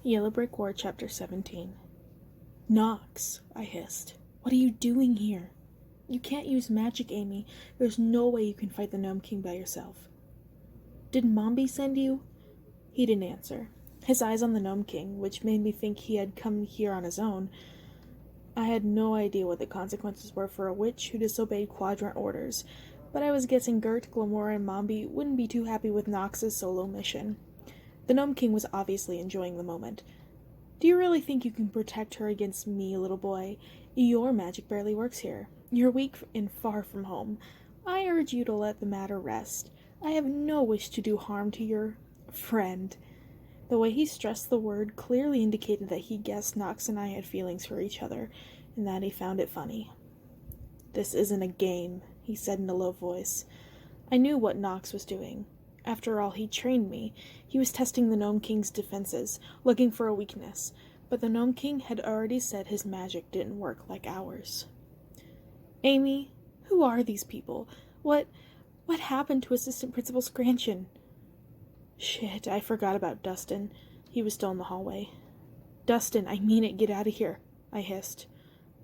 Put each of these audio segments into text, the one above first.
Yellow Brick War, Chapter 17. Nox, I hissed. What are you doing here? You can't use magic, Amy. There's no way you can fight the Gnome King by yourself. Did Mombi send you? He didn't answer. His eyes on the Gnome King, which made me think he had come here on his own. I had no idea what the consequences were for a witch who disobeyed Quadrant orders, but I was guessing Gert, Glamora, and Mombi wouldn't be too happy with Nox's solo mission. The Gnome King was obviously enjoying the moment. Do you really think you can protect her against me, little boy? Your magic barely works here. You're weak and far from home. I urge you to let the matter rest. I have no wish to do harm to your friend. The way he stressed the word clearly indicated that he guessed Nox and I had feelings for each other, and that he found it funny. This isn't a game, he said in a low voice. I knew what Nox was doing. After all, he trained me. He was testing the Gnome King's defenses, looking for a weakness, but the Gnome King had already said his magic didn't work like ours. Amy, who are these people? What happened to Assistant Principal Scranton? Shit, I forgot about Dustin. He was still in the hallway. Dustin, I mean it, get out of here, I hissed.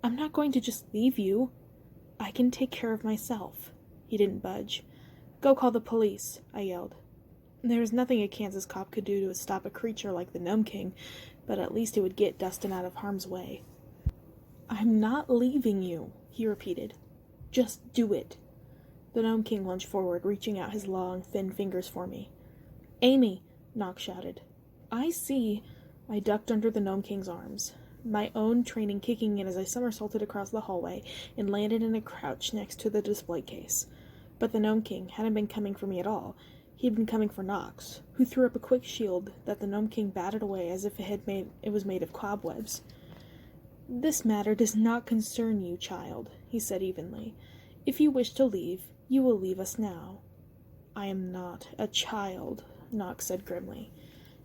I'm not going to just leave you. I can take care of myself. He didn't budge. Go call the police, I yelled. There was nothing a Kansas cop could do to stop a creature like the Gnome King, but at least it would get Dustin out of harm's way. I'm not leaving you, he repeated. Just do it. The Gnome King lunged forward, reaching out his long, thin fingers for me. Amy, Nox shouted. I see. I ducked under the Gnome King's arms, my own training kicking in as I somersaulted across the hallway and landed in a crouch next to the display case. But the Gnome King hadn't been coming for me at all. He'd been coming for Nox, who threw up a quick shield that the Gnome King batted away as if it was made of cobwebs. This matter does not concern you, child, he said evenly. If you wish to leave, you will leave us now. I am not a child, Nox said grimly.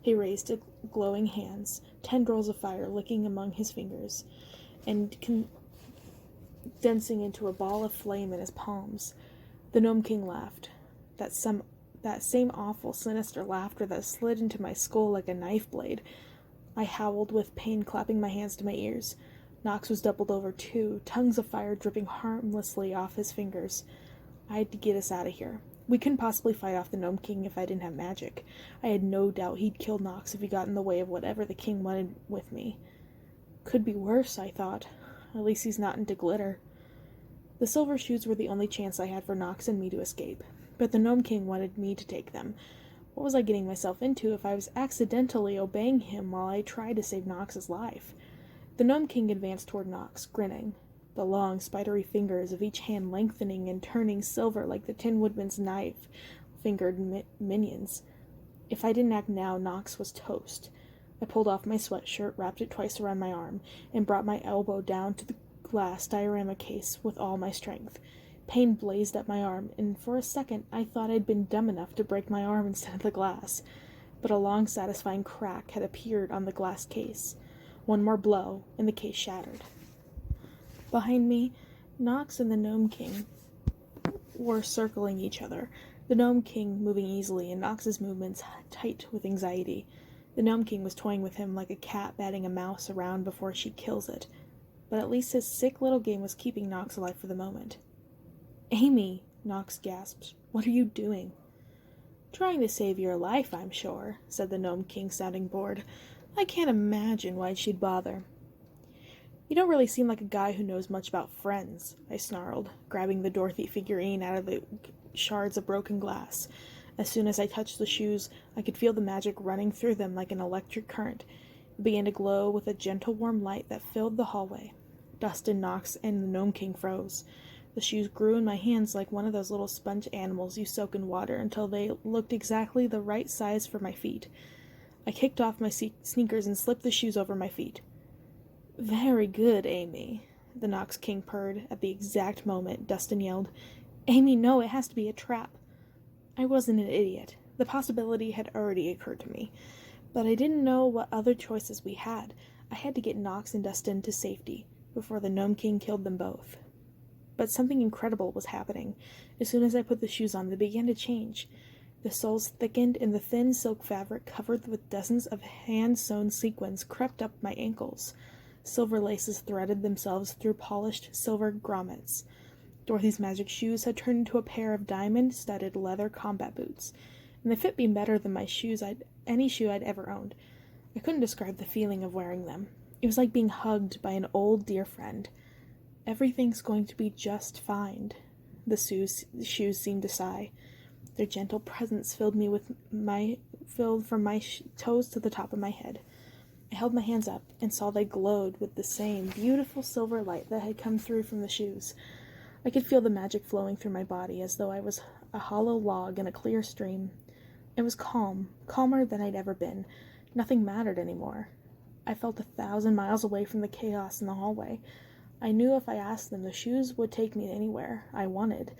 He raised glowing hands, tendrils of fire licking among his fingers, and condensing into a ball of flame in his palms. The Gnome King laughed. That same awful, sinister laughter that slid into my skull like a knife blade. I howled with pain, clapping my hands to my ears. Nox was doubled over too, tongues of fire dripping harmlessly off his fingers. I had to get us out of here. We couldn't possibly fight off the Gnome King if I didn't have magic. I had no doubt he'd kill Nox if he got in the way of whatever the king wanted with me. Could be worse, I thought. At least he's not into glitter. The silver shoes were the only chance I had for Nox and me to escape, but the Gnome King wanted me to take them. What was I getting myself into if I was accidentally obeying him while I tried to save Nox's life? The Gnome King advanced toward Nox, grinning, the long, spidery fingers of each hand lengthening and turning silver like the Tin Woodman's knife-fingered minions. If I didn't act now, Nox was toast. I pulled off my sweatshirt, wrapped it twice around my arm, and brought my elbow down to the glass diorama case with all my strength. Pain blazed up my arm, and for a second I thought I'd been dumb enough to break my arm instead of the glass. But a long, satisfying crack had appeared on the glass case. One more blow, and the case shattered. Behind me, Nox and the Gnome King were circling each other, the Gnome King moving easily and Nox's movements tight with anxiety. The Gnome King was toying with him like a cat batting a mouse around before she kills it. But at least his sick little game was keeping Nox alive for the moment. Amy, Nox gasped. What are you doing? Trying to save your life, I'm sure, said the Gnome King, sounding bored. I can't imagine why she'd bother. You don't really seem like a guy who knows much about friends, I snarled, grabbing the Dorothy figurine out of the shards of broken glass. As soon as I touched the shoes, I could feel the magic running through them like an electric current. It began to glow with a gentle warm light that filled the hallway. Dustin, Nox, and the Gnome King froze. The shoes grew in my hands like one of those little sponge animals you soak in water until they looked exactly the right size for my feet. I kicked off my sneakers and slipped the shoes over my feet. Very good, Amy, the Nox King purred. At the exact moment, Dustin yelled, Amy, no, it has to be a trap. I wasn't an idiot. The possibility had already occurred to me. But I didn't know what other choices we had. I had to get Nox and Dustin to safety before the Gnome King killed them both. But something incredible was happening. As soon as I put the shoes on, they began to change. The soles thickened, and the thin silk fabric covered with dozens of hand-sewn sequins crept up my ankles. Silver laces threaded themselves through polished silver grommets. Dorothy's magic shoes had turned into a pair of diamond-studded leather combat boots, and they fit me better than any shoe I'd ever owned. I couldn't describe the feeling of wearing them. It was like being hugged by an old dear friend. Everything's going to be just fine, the shoes seemed to sigh. Their gentle presence filled from my toes to the top of my head. I held my hands up and saw they glowed with the same beautiful silver light that had come through from the shoes. I could feel the magic flowing through my body as though I was a hollow log in a clear stream. It was calm, calmer than I'd ever been. Nothing mattered anymore. I felt 1,000 miles away from the chaos in the hallway. I knew if I asked them, the shoes would take me anywhere I wanted,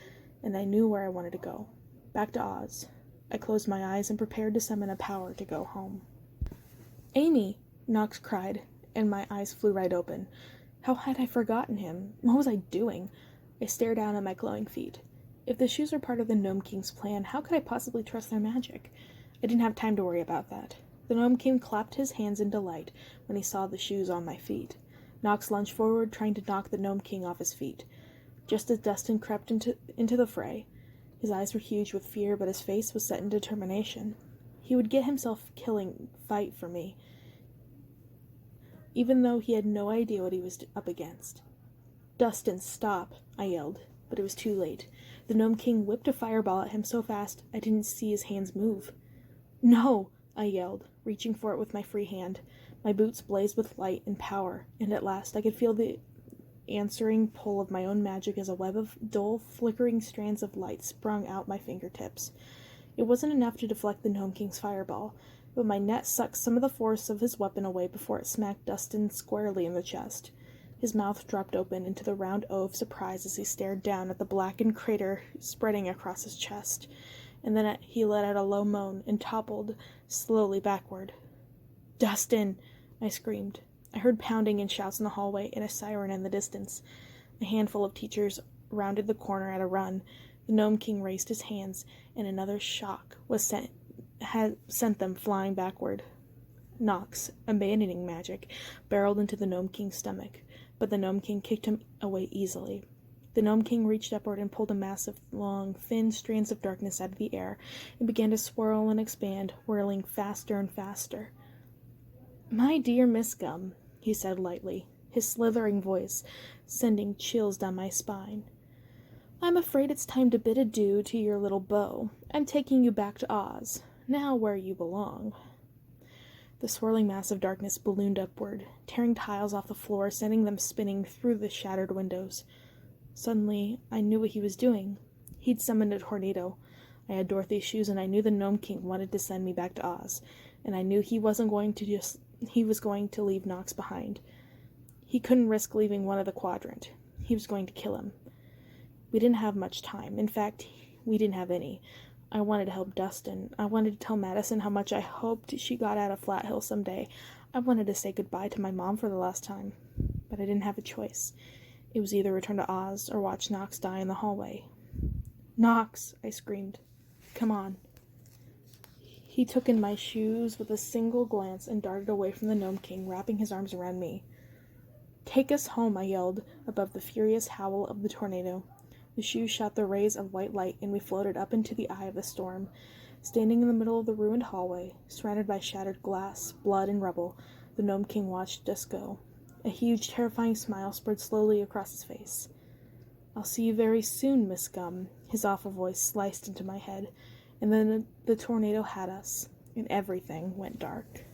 and I knew where I wanted to go. Back to Oz. I closed my eyes and prepared to summon a power to go home. "Amy!" Knox cried, and my eyes flew right open. How had I forgotten him? What was I doing? I stared down at my glowing feet. If the shoes were part of the Gnome King's plan, how could I possibly trust their magic? I didn't have time to worry about that. The Gnome King clapped his hands in delight when he saw the shoes on my feet. Knox lunged forward, trying to knock the Gnome King off his feet. Just as Dustin crept into the fray, his eyes were huge with fear, but his face was set in determination. He would get himself killing fight for me, even though he had no idea what he was up against. "Dustin, stop!" I yelled, but it was too late. The Gnome King whipped a fireball at him so fast I didn't see his hands move. "No!" I yelled, reaching for it with my free hand. My boots blazed with light and power, and at last I could feel the answering pull of my own magic as a web of dull, flickering strands of light sprung out my fingertips. It wasn't enough to deflect the Gnome King's fireball, but my net sucked some of the force of his weapon away before it smacked Dustin squarely in the chest. His mouth dropped open into the round O of surprise as he stared down at the blackened crater spreading across his chest, and then he let out a low moan and toppled slowly backward. "Dustin!" I screamed. I heard pounding and shouts in the hallway and a siren in the distance. A handful of teachers rounded the corner at a run. The Gnome King raised his hands, and another shock had sent them flying backward. Knox, abandoning magic, barreled into the Gnome King's stomach, but the Gnome King kicked him away easily. The Gnome King reached upward and pulled a mass of long, thin strands of darkness out of the air and began to swirl and expand, whirling faster and faster. "My dear Miss Gum," he said lightly, his slithering voice sending chills down my spine. "I'm afraid it's time to bid adieu to your little beau. I'm taking you back to Oz, now where you belong." The swirling mass of darkness ballooned upward, tearing tiles off the floor, sending them spinning through the shattered windows. Suddenly, I knew what he was doing. He'd summoned a tornado. I had Dorothy's shoes, and I knew the Gnome King wanted to send me back to Oz, and I knew he was going to leave Knox behind. He couldn't risk leaving one of the quadrant. He was going to kill him. We didn't have much time. In fact, we didn't have any. I wanted to help Dustin. I wanted to tell Madison how much I hoped she got out of Flat Hill someday. I wanted to say goodbye to my mom for the last time. But I didn't have a choice. It was either return to Oz or watch Knox die in the hallway. "Knox!" I screamed. "Come on." He took in my shoes with a single glance and darted away from the Gnome King, wrapping his arms around me. "Take us home," I yelled, above the furious howl of the tornado. The shoes shot the rays of white light, and we floated up into the eye of the storm. Standing in the middle of the ruined hallway, surrounded by shattered glass, blood, and rubble, the Gnome King watched us go. A huge, terrifying smile spread slowly across his face. "I'll see you very soon, Miss Gum," his awful voice sliced into my head, and then the tornado had us, and everything went dark.